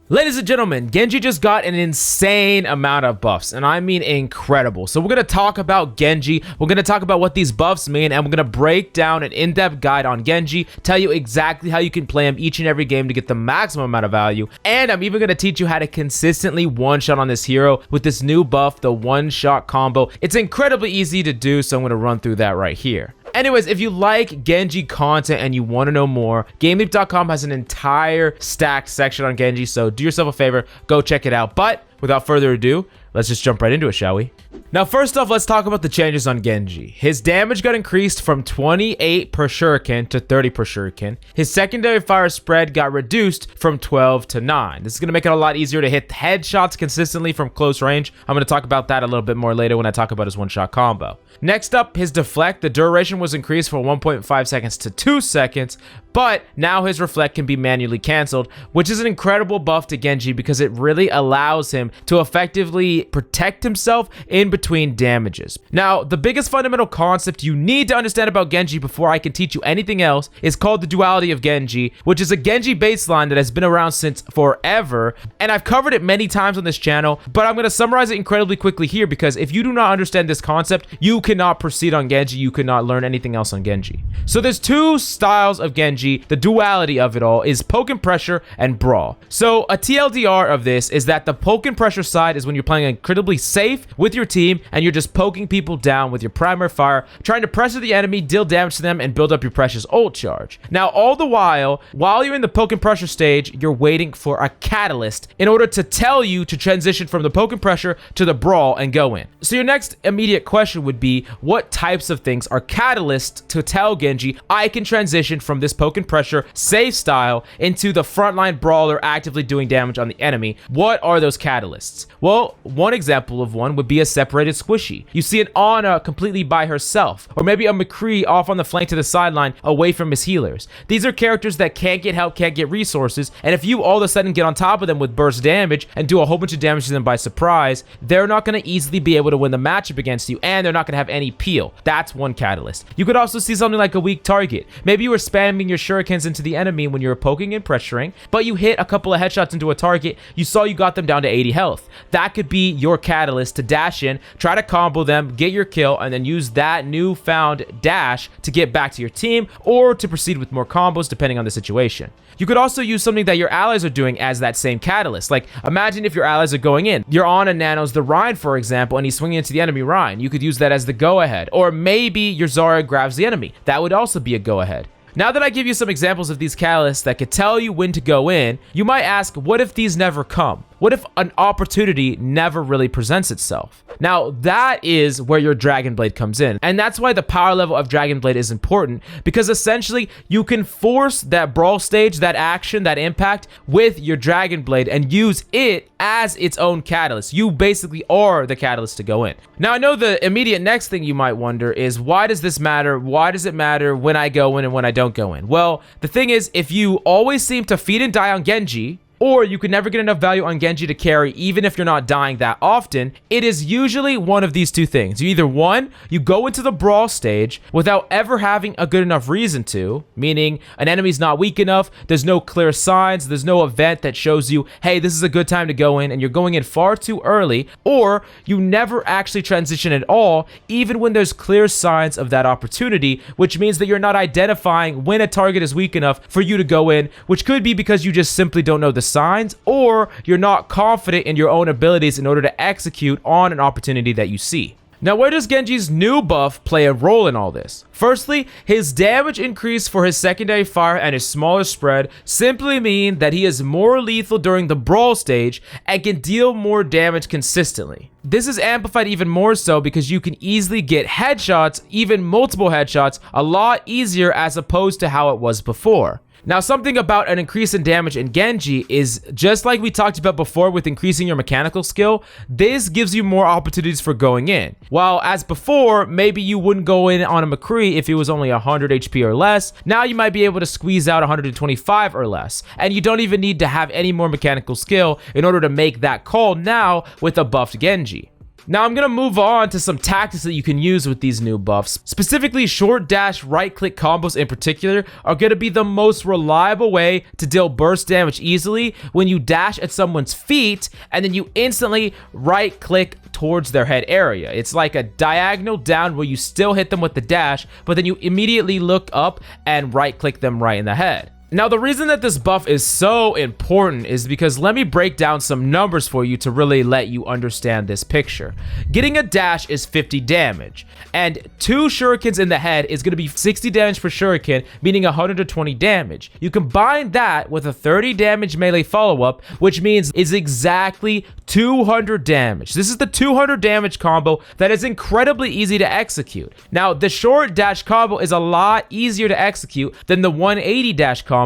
Ladies and gentlemen, Genji just got an insane amount of buffs, and I mean incredible. So we're going to talk about Genji, we're going to talk about what these buffs mean, and we're going to break down an in-depth guide on Genji, tell you exactly how you can play him each and every game to get the maximum amount of value, and I'm even going to teach you how to consistently one-shot on this hero with this new buff, the one-shot combo. It's incredibly easy to do, so I'm going to run through that right here. Anyways, if you like Genji content and you want to know more, GameLeap.com has an entire stacked section on Genji, so do yourself a favor, go check it out. But without further ado, let's just jump right into it, shall we? Now, first off, let's talk about the changes on Genji. His damage got increased from 28 per shuriken to 30 per shuriken. His secondary fire spread got reduced from 12 to 9. This is going to make it a lot easier to hit headshots consistently from close range. I'm going to talk about that a little bit more later when I talk about his one-shot combo. Next up, his deflect. The duration was increased from 1.5 seconds to 2 seconds, but now his reflect can be manually canceled, which is an incredible buff to Genji because it really allows him to effectively protect himself in between damages. Now, the biggest fundamental concept you need to understand about Genji before I can teach you anything else is called the Duality of Genji, which is a Genji baseline that has been around since forever, and I've covered it many times on this channel, but I'm going to summarize it incredibly quickly here because if you do not understand this concept, you cannot proceed on Genji, you cannot learn anything else on Genji. So there's two styles of Genji. The duality of it all is poke and pressure and brawl. So a TLDR of this is that the poke and pressure side is when you're playing incredibly safe with your team and you're just poking people down with your primary fire, trying to pressure the enemy, deal damage to them, and build up your precious ult charge. Now, all the while you're in the poke and pressure stage, you're waiting for a catalyst in order to tell you to transition from the poke and pressure to the brawl and go in. So your next immediate question would be, what types of things are catalysts to tell Genji I can transition from this poke and pressure safe style into the frontline brawler actively doing damage on the enemy? What are those catalysts? Well, one example of one would be a separated squishy. You see an Ana completely by herself, or maybe a McCree off on the flank to the sideline away from his healers. These are characters that can't get help, can't get resources, and if you all of a sudden get on top of them with burst damage and do a whole bunch of damage to them by surprise, they're not going to easily be able to win the matchup against you, and they're not going to have any peel. That's one catalyst. You could also see something like a weak target. Maybe you were spamming your shurikens into the enemy when you were poking and pressuring, but you hit a couple of headshots into a target, you saw you got them down to 80 health. That could be your catalyst to dash in, try to combo them, get your kill, and then use that newfound dash to get back to your team or to proceed with more combos depending on the situation. You could also use something that your allies are doing as that same catalyst. Like, imagine if your allies are going in. You're on a nanos the Rhine, for example, and he's swinging into the enemy Rhine. You could use that as the go-ahead. Or maybe your Zarya grabs the enemy. That would also be a go-ahead. Now that I give you some examples of these catalysts that could tell you when to go in, you might ask, what if these never come? What if an opportunity never really presents itself? Now, that is where your dragonblade comes in. And that's why the power level of dragonblade is important, because essentially you can force that brawl stage, that action, that impact with your dragonblade and use it as its own catalyst. You basically are the catalyst to go in. Now, I know the immediate next thing you might wonder is, why does this matter? Why does it matter when I go in and when I don't go in? Well, the thing is, if you always seem to feed and die on Genji, or you could never get enough value on Genji to carry even if you're not dying that often, it is usually one of these two things. You either, one, you go into the brawl stage without ever having a good enough reason to, meaning an enemy's not weak enough, there's no clear signs, there's no event that shows you, hey, this is a good time to go in, and you're going in far too early, or you never actually transition at all, even when there's clear signs of that opportunity, which means that you're not identifying when a target is weak enough for you to go in, which could be because you just simply don't know the signs, or you're not confident in your own abilities in order to execute on an opportunity that you see. Now, where does Genji's new buff play a role in all this? Firstly, his damage increase for his secondary fire and his smaller spread simply mean that he is more lethal during the brawl stage and can deal more damage consistently. This is amplified even more so because you can easily get headshots, even multiple headshots, a lot easier as opposed to how it was before. Now, something about an increase in damage in Genji is, just like we talked about before with increasing your mechanical skill, this gives you more opportunities for going in. While as before, maybe you wouldn't go in on a McCree if it was only 100 HP or less, now you might be able to squeeze out 125 or less. And you don't even need to have any more mechanical skill in order to make that call now with a buffed Genji. Now I'm gonna move on to some tactics that you can use with these new buffs. Specifically, short dash right click combos in particular are gonna be the most reliable way to deal burst damage easily when you dash at someone's feet and then you instantly right click towards their head area. It's like a diagonal down where you still hit them with the dash, but then you immediately look up and right click them right in the head. Now, the reason that this buff is so important is because let me break down some numbers for you to really let you understand this picture. Getting a dash is 50 damage, and 2 shurikens in the head is going to be 60 damage per shuriken, meaning 120 damage. You combine that with a 30 damage melee follow-up, which means is exactly 200 damage. This is the 200 damage combo that is incredibly easy to execute. Now, the short dash combo is a lot easier to execute than the 180 dash combos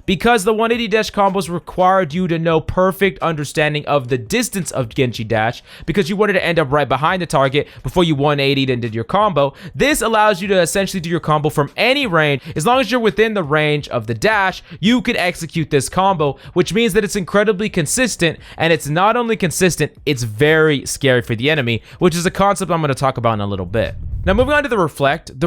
because the 180 dash combos required you to know perfect understanding of the distance of Genji dash because you wanted to end up right behind the target before you 180'd and did your combo. This allows you to essentially do your combo from any range. As long as you're within the range of the dash, you can execute this combo, which means that it's incredibly consistent, and it's not only consistent, it's very scary for the enemy, which is a concept I'm going to talk about in a little bit. Now, moving on to the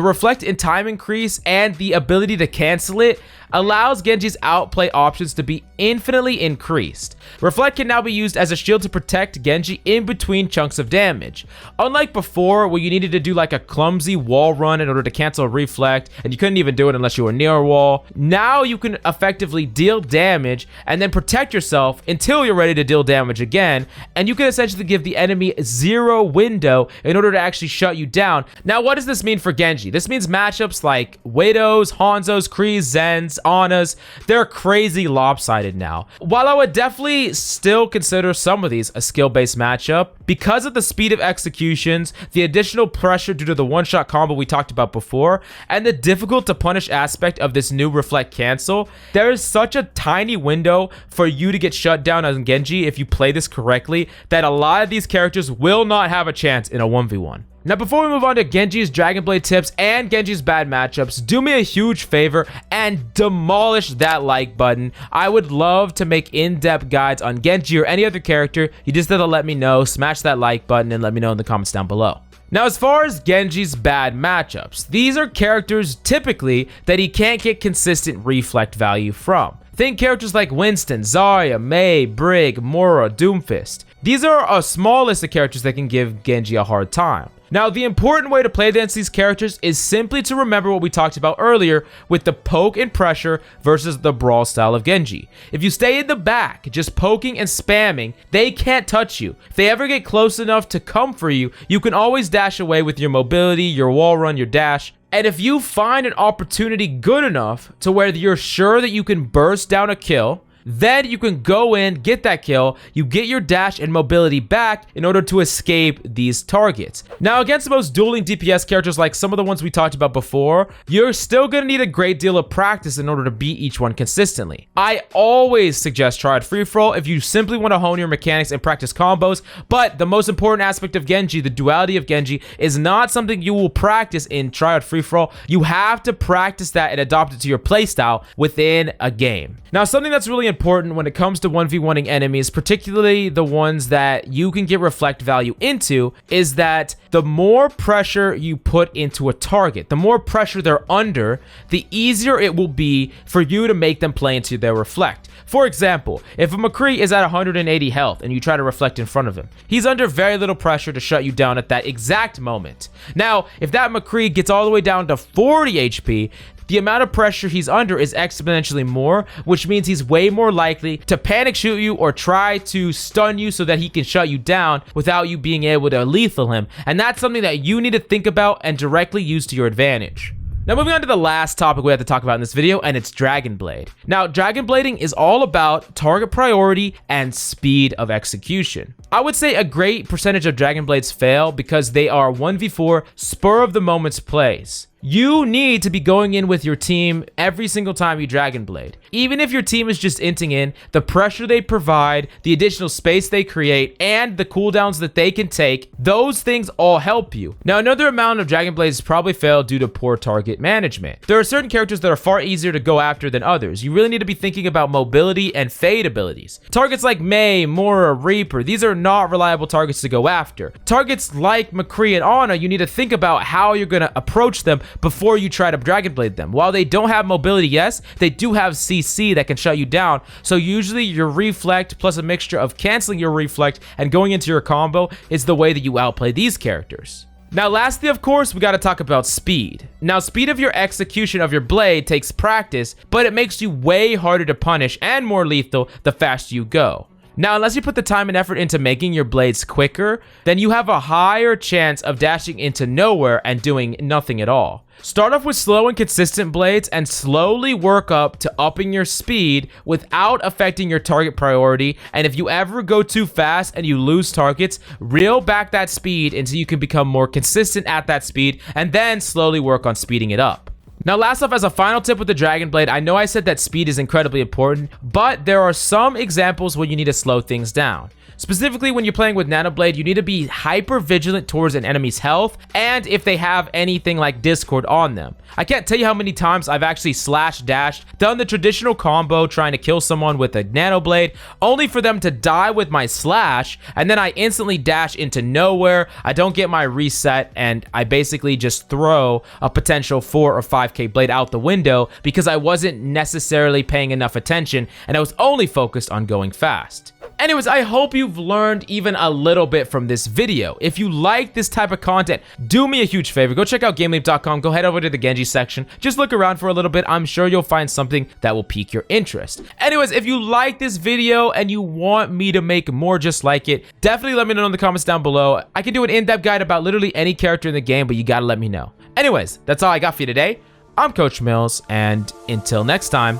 reflect in time increase and the ability to cancel it allows Genji's outplay options to be infinitely increased. Reflect can now be used as a shield to protect Genji in between chunks of damage. Unlike before, where you needed to do like a clumsy wall run in order to cancel a reflect, and you couldn't even do it unless you were near a wall, now you can effectively deal damage and then protect yourself until you're ready to deal damage again, and you can essentially give the enemy 0 window in order to actually shut you down. Now, what does this mean for Genji? This means matchups like Widows, Hanzos, Krees, Zens, Anas, they're crazy lopsided now. While I would definitely still consider some of these a skill-based matchup, because of the speed of executions, the additional pressure due to the one-shot combo we talked about before, and the difficult to punish aspect of this new reflect cancel, there is such a tiny window for you to get shut down on Genji if you play this correctly that a lot of these characters will not have a chance in a 1v1. Now, before we move on to Genji's Dragonblade tips and Genji's bad matchups, do me a huge favor and demolish that like button. I would love to make in-depth guides on Genji or any other character. You just have to let me know. Smash that like button and let me know in the comments down below. Now, as far as Genji's bad matchups, these are characters typically that he can't get consistent reflect value from. Think characters like Winston, Zarya, Mei, Brig, Mora, Doomfist. These are a small list of characters that can give Genji a hard time. Now, the important way to play against these characters is simply to remember what we talked about earlier with the poke and pressure versus the brawl style of Genji. If you stay in the back, just poking and spamming, they can't touch you. If they ever get close enough to come for you, you can always dash away with your mobility, your wall run, your dash. And if you find an opportunity good enough to where you're sure that you can burst down a kill, then you can go in, get that kill, you get your dash and mobility back in order to escape these targets. Now, against the most dueling DPS characters like some of the ones we talked about before, you're still going to need a great deal of practice in order to beat each one consistently. I always suggest Triad Free-For-All if you simply want to hone your mechanics and practice combos, but the most important aspect of Genji, the duality of Genji, is not something you will practice in Triad Free-For-All. You have to practice that and adopt it to your playstyle within a game. Now, something that's really important when it comes to 1v1ing enemies, particularly the ones that you can get reflect value into, is that the more pressure you put into a target, the more pressure they're under, the easier it will be for you to make them play into their reflect. For example, if a McCree is at 180 health and you try to reflect in front of him, he's under very little pressure to shut you down at that exact moment. Now, if that McCree gets all the way down to 40 HP, the amount of pressure he's under is exponentially more, which means he's way more likely to panic shoot you or try to stun you so that he can shut you down without you being able to lethal him. And that's something that you need to think about and directly use to your advantage. Now, moving on to the last topic we have to talk about in this video, and it's Dragonblade. Now, Dragonblading is all about target priority and speed of execution. I would say a great percentage of Dragonblades fail because they are 1v4 spur of the moments plays. You need to be going in with your team every single time you dragonblade. Even if your team is just inting in, the pressure they provide, the additional space they create, and the cooldowns that they can take, those things all help you. Now, another amount of dragonblades probably failed due to poor target management. There are certain characters that are far easier to go after than others. You really need to be thinking about mobility and fade abilities. Targets like Mei, Moira, Reaper, these are not reliable targets to go after. Targets like McCree and Ana, you need to think about how you're going to approach them before you try to dragonblade them. While they don't have mobility, yes, they do have CC that can shut you down. So usually your reflect plus a mixture of canceling your reflect and going into your combo is the way that you outplay these characters. Now, lastly, of course, we got to talk about speed. Now, speed of your execution of your blade takes practice, but it makes you way harder to punish and more lethal the faster you go. Now, unless you put the time and effort into making your blades quicker, then you have a higher chance of dashing into nowhere and doing nothing at all. Start off with slow and consistent blades and slowly work up to upping your speed without affecting your target priority. And if you ever go too fast and you lose targets, reel back that speed until you can become more consistent at that speed and then slowly work on speeding it up. Now, last off, as a final tip with the dragonblade, I know I said that speed is incredibly important, but there are some examples where you need to slow things down. Specifically, when you're playing with Nanoblade, you need to be hyper vigilant towards an enemy's health and if they have anything like Discord on them. I can't tell you how many times I've actually slash dashed, done the traditional combo trying to kill someone with a Nanoblade, only for them to die with my slash, and then I instantly dash into nowhere, I don't get my reset, and I basically just throw a potential 4 or 5k blade out the window because I wasn't necessarily paying enough attention and I was only focused on going fast. Anyways, I hope you've learned even a little bit from this video. If you like this type of content, do me a huge favor. Go check out GameLeap.com. Go head over to the Genji section. Just look around for a little bit. I'm sure you'll find something that will pique your interest. Anyways, if you like this video and you want me to make more just like it, definitely let me know in the comments down below. I can do an in-depth guide about literally any character in the game, but you gotta let me know. Anyways, that's all I got for you today. I'm Coach Mills, and until next time,